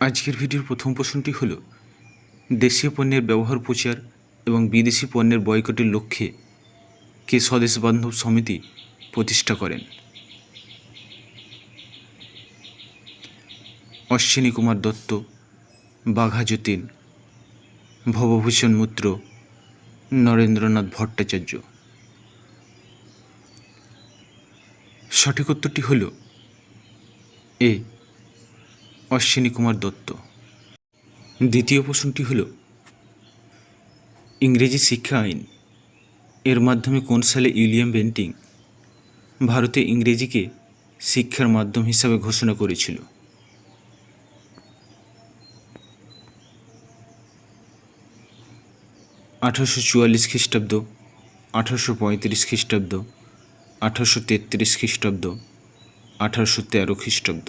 আজকের ভিডিওর প্রথম প্রশ্নটি হল, দেশীয় পণ্যের ব্যবহার প্রচার এবং বিদেশি পণ্যের বয়কটের লক্ষ্যে কে স্বদেশ বান্ধব সমিতি প্রতিষ্ঠা করেন? অশ্বিনী কুমার দত্ত, বাঘা যতীন, ভবভূষণ মিত্র, নরেন্দ্রনাথ ভট্টাচার্য। সঠিক উত্তরটি হল এ, অশ্বিনী কুমার দত্ত। দ্বিতীয় প্রশ্নটি হল, ইংরেজি শিক্ষা আইন এর মাধ্যমে কোন সালে উইলিয়াম বেন্টিং ভারতে ইংরেজিকে শিক্ষার মাধ্যম হিসাবে ঘোষণা করেছিল? 1844 খ্রিস্টাব্দ, 1835 খ্রিস্টাব্দ, 1833 খ্রিস্টাব্দ, 1813 খ্রিস্টাব্দ।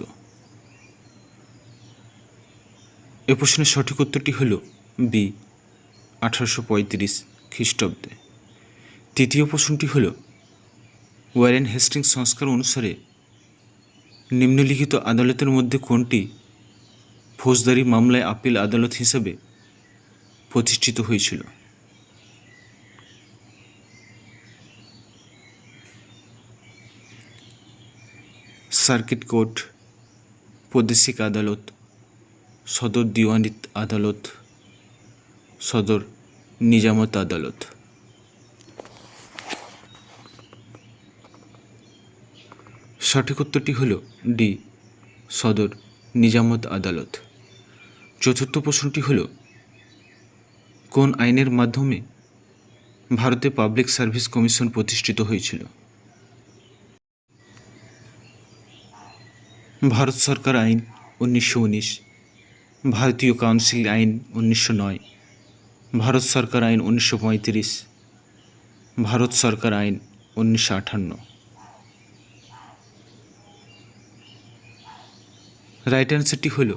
এ প্রশ্নের সঠিক উত্তরটি হল বি, 1835 খ্রিস্টাব্দে। তৃতীয় প্রশ্নটি হল, ওয়ারেন হেস্টিংস সংস্কার অনুসারে নিম্নলিখিত আদালতের মধ্যে কোনটি ফৌজদারি মামলায় আপিল আদালত হিসাবে প্রতিষ্ঠিত হয়েছিল? সার্কিট কোর্ট, প্রাদেশিক আদালত, সদর দিওয়ানি আদালত, সদর নিজামত আদালত। সঠিক উত্তরটি হল ডি, সদর নিজামত আদালত। চতুর্থ প্রশ্নটি হল, কোন আইনের মাধ্যমে ভারতে পাবলিক সার্ভিস কমিশন প্রতিষ্ঠিত হয়েছিল? ভারত সরকার আইন 1919, ভারতীয় কাউন্সিল আইন 1909, ভারত সরকার আইন 1935, ভারত সরকার আইন 1958। রাইট অ্যান্সারটি হল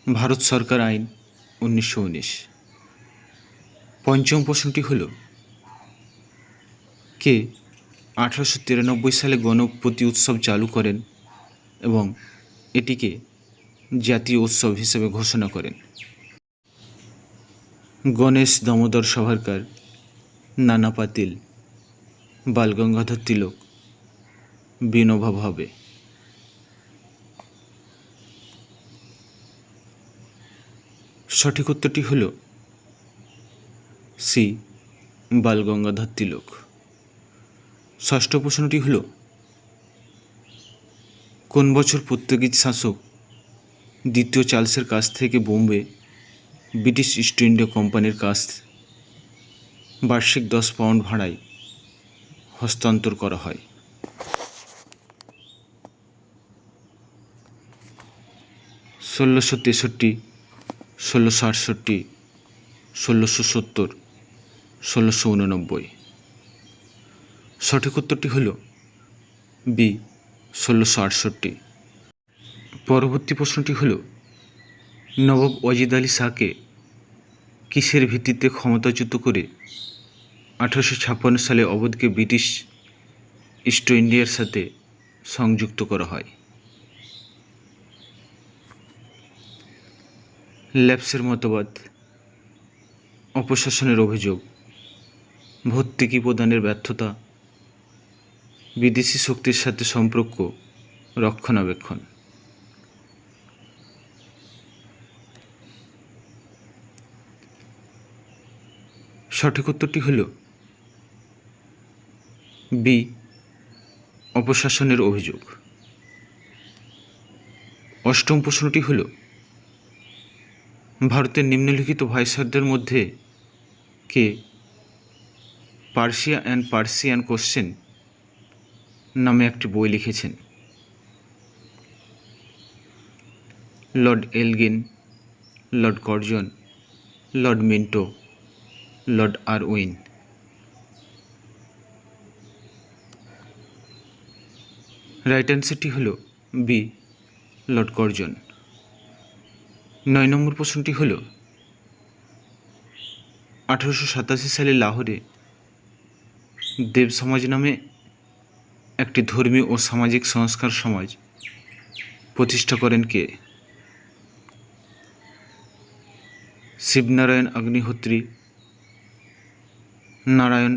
ভারত সরকার আইন 1919। পঞ্চম প্রশ্নটি হল, কে 1893 সালে গণপতি উৎসব চালু করেন এবং এটিকে জাতীয় উৎসব হিসেবে ঘোষণা করেন? গণেশ দামোদর সাভারকর, নানা পাতিল, বালগঙ্গাধর তিলক, বিনোবা ভাবে। সঠিক উত্তরটি হল সি, বালগঙ্গাধর তিলক। ষষ্ঠ প্রশ্নটি হল, কোন বছর পর্তুগিজ শাসক দ্বিতীয় চার্লসের কাছ থেকে বোম্বে ব্রিটিশ ইস্ট ইন্ডিয়া কোম্পানির কাছ বার্ষিক 10 পাউন্ড ভাড়ায় হস্তান্তর করা হয়? 1663, 1668, 1670, 1689। সঠিক উত্তরটি হল বি, 1668। পরবর্তী প্রশ্নটি হল, নবাব ওয়াজিদ আলী শাহকে কিসের ভিত্তিতে ক্ষমতাচ্যুত করে 1856 সালে অবধকে ব্রিটিশ ইস্ট ইন্ডিয়ার সাথে সংযুক্ত করা হয়? ল্যাপসের মতবাদ, অপশাসনের অভিযোগ, ভর্তুকি প্রদানের ব্যর্থতা, বিদেশি শক্তির সাথে সম্পর্ক রক্ষণাবেক্ষণ। সঠিক উত্তরটি হল বি, অপশাসনের অভিযোগ। অষ্টম প্রশ্নটি হল, ভারতের নিম্নলিখিত ভাইসরয়দের মধ্যে কে পার্সিয়া অ্যান্ড পার্সিয়ান কোশ্চেন নামে একটি বই লিখেছেন? Lord Elgin, Lord Curzon, Lord Minto, Lord Irwin. Right অ্যান্সারটি হল বি, লর্ড কার্জন। 9 নম্বর প্রশ্নটি হল, 1887 সালে লাহোরে দেব সমাজ নামে একটি ধর্মীয় ও সামাজিক সংস্কার সমাজ প্রতিষ্ঠা করেন কে? শিবনারায়ণ অগ্নিহোত্রী, নারায়ণ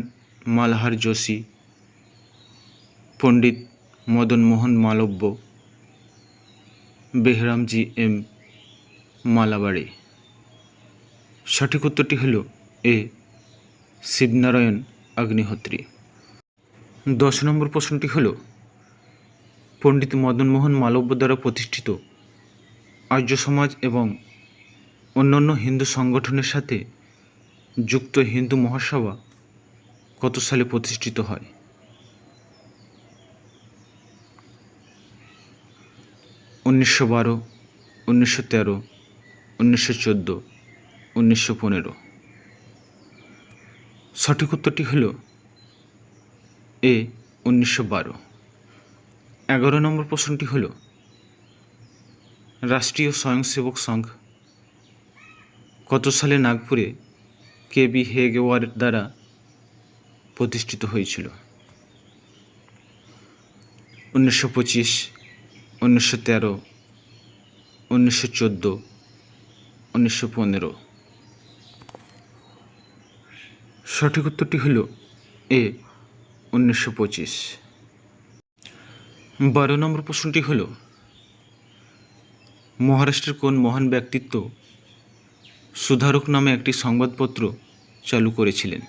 মালহার যোশী, পণ্ডিত মদন মোহন মালব্য, বেহরামজি এম মালাবাড়ি। সঠিক উত্তরটি হল এ শিবনারায়ণ অগ্নিহোত্রী। 10 নম্বর প্রশ্নটি হল পণ্ডিত মদন মোহন মালব্য দ্বারা প্রতিষ্ঠিত আর্য সমাজ এবং অন্যান্য হিন্দু সংগঠনের সাথে যুক্ত হিন্দু মহাসভা কত সালে প্রতিষ্ঠিত হয়? 1912, 1913, 1914, 1915। সঠিক উত্তরটি হল এ 1912। 11 নম্বর প্রশ্নটি হল রাষ্ট্রীয় স্বয়ংসেবক সংঘ কত সালে নাগপুরে কে.বি. হেগেওয়ার দ্বারা প্রতিষ্ঠিত হয়েছিল? 1925, 1913, 1914, 1915। সঠিক উত্তরটি হল এ 1925। 12 নম্বর প্রশ্নটি হল মহারাষ্ট্রের কোন মহান ব্যক্তিত্ব সুধারক নামে একটি সংবাদপত্র চালু করেছিলেন?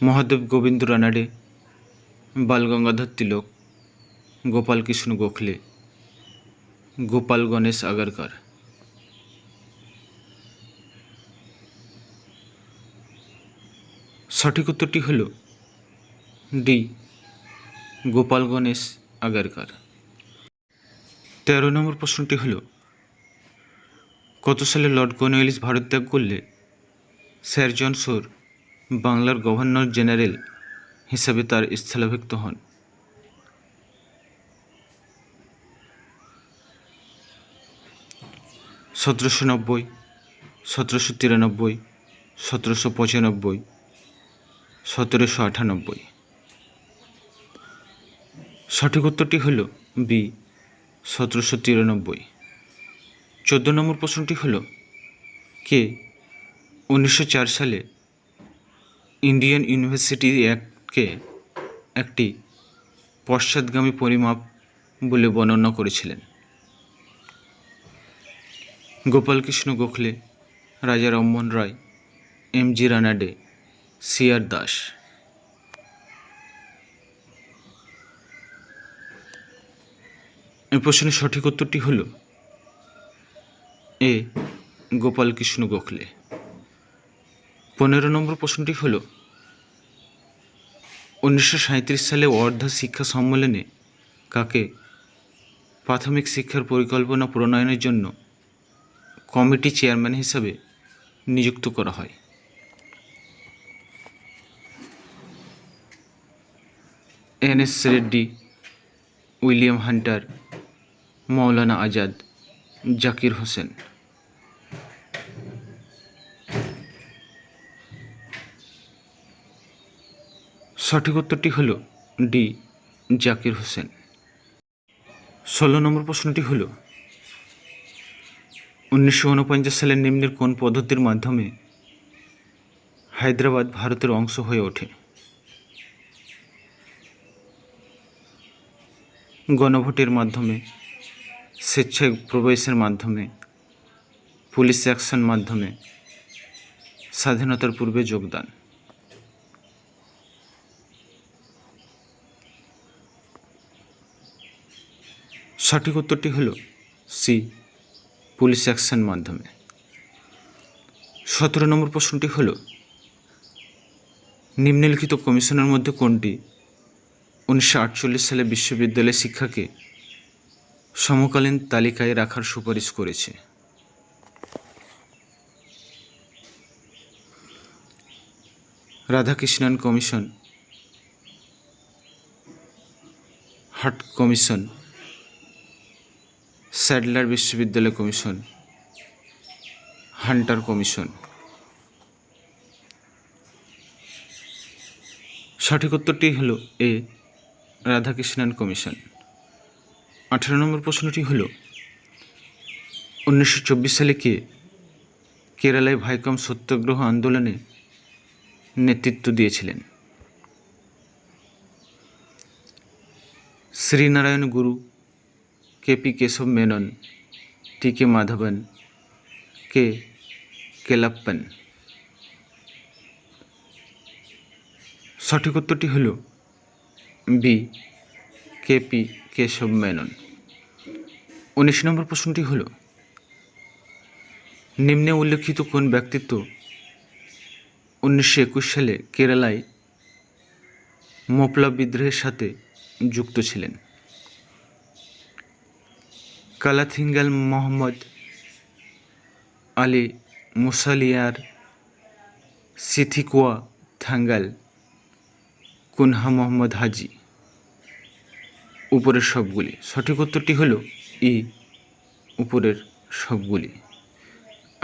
মহাদেব গোবিন্দ রানাডে, বাল গঙ্গাধর তিলক, গোপাল কৃষ্ণ গোখলে, গোপাল গণেশ আগরকর। সঠিক উত্তরটি হল ডি গোপাল গণেশ আগরকর। 13 নম্বর প্রশ্নটি হল কত সালে লর্ড কর্নওয়ালিস ভারত ত্যাগ করলে স্যার জন শোর বাংলার গভর্নর জেনারেল হিসাবে তার স্থলাভিষিক্ত হন? 1790, 1793, 1795, 1798। সঠিক উত্তরটি হল বি 1793। 14 নম্বর প্রশ্নটি হল কে 1904 সালে ইন্ডিয়ান ইউনিভার্সিটি অ্যাক্টকে একটি পশ্চাৎগামী পরিমাপ বলে বর্ণনা করেছিলেন? গোপাল কৃষ্ণ গোখলে, রাজা রামমোহন রায়, এম.জি. রানাডে, সি.আর. দাস। এই প্রশ্নের সঠিক উত্তরটি হল এ গোপাল কৃষ্ণ গোখলে। 15 নম্বর প্রশ্নটি হল 1937 সালে ওয়ার্ধা শিক্ষা সম্মেলনে কাকে প্রাথমিক শিক্ষার পরিকল্পনা প্রণয়নের জন্য কমিটি চেয়ারম্যান হিসাবে নিযুক্ত করা হয়? এন.এস. Reddy, William Hunter, Maulana Azad, Zakir Hossain. সঠিক উত্তরটি হল ডি জাকির হোসেন। 16 নম্বর প্রশ্নটি হল 1949 সালের নিম্নের কোন পদ্ধতির মাধ্যমে হায়দ্রাবাদ ভারতের অংশ হয়ে ওঠে? গণভোটের মাধ্যমে, স্বেচ্ছায় প্রবেশের মাধ্যমে, পুলিশ অ্যাকশন মাধ্যমে, স্বাধীনতার পূর্বে যোগদান। সঠিক উত্তরটি হল সি পুলিশ অ্যাকশন মাধ্যমে। 17 নম্বর প্রশ্নটি হল নিম্নলিখিত কমিশনের মধ্যে কোনটি 1948 সালে বিশ্ববিদ্যালয় শিক্ষাকে সমকালীন তালিকায় রাখার সুপারিশ করেছে? Radhakrishnan commission, heart commission, Sadler বিশ্ববিদ্যালয় কমিশন, হান্টার কমিশন। সঠিক উত্তরটি হল এ রাধাকৃষ্ণন কমিশন। 18 নম্বর প্রশ্নটি হল 1924 সালে কে কেরালায় ভাইকম সত্যাগ্রহ আন্দোলনে নেতৃত্ব দিয়েছিলেন? শ্রীনারায়ণ গুরু, কেপি কেশব মেনন, টি কে মাধবন, কে কেলাপ্পন। সঠিক উত্তরটি হল বি, কেপি কেশব মেনন। 19 নম্বর প্রশ্নটি হল, নিম্নে উল্লেখিত কোন ব্যক্তিত্ব 1921 সালে কেরালায় মোপলা বিদ্রোহের সাথে যুক্ত ছিলেন? কালাথিঙ্গাল মোহাম্মদ আলী মুসালিয়ার, সিথিকুয়া থাঙ্গাল, কুনহা মোহাম্মদ হাজি। উপরের সবগুলি। সঠিক উত্তরটি হল ই, উপরের সবগুলি।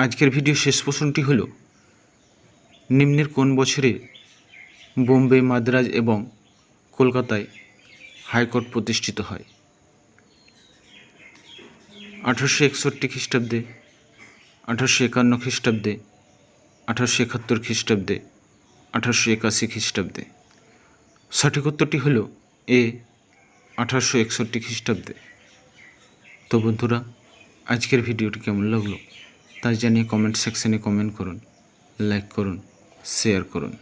আজকের ভিডিও শেষ প্রশ্নটি হল, নিম্নের কোন বছরে বোম্বে, মাদ্রাজ এবং কলকাতায় হাইকোর্ট প্রতিষ্ঠিত হয়? 1861 খ্রিস্টাব্দে, 1851 খ্রিস্টাব্দে, 1871 খ্রিস্টাব্দে, 1881 খ্রিস্টাব্দে। সঠিক উত্তরটি হল এ, 1861 খ্রিস্টাব্দে। তো বন্ধুরা, আজকের ভিডিওটি কেমন লাগলো তাই জানিয়ে কমেন্ট সেকশনে কমেন্ট করুন, লাইক করুন, শেয়ার করুন।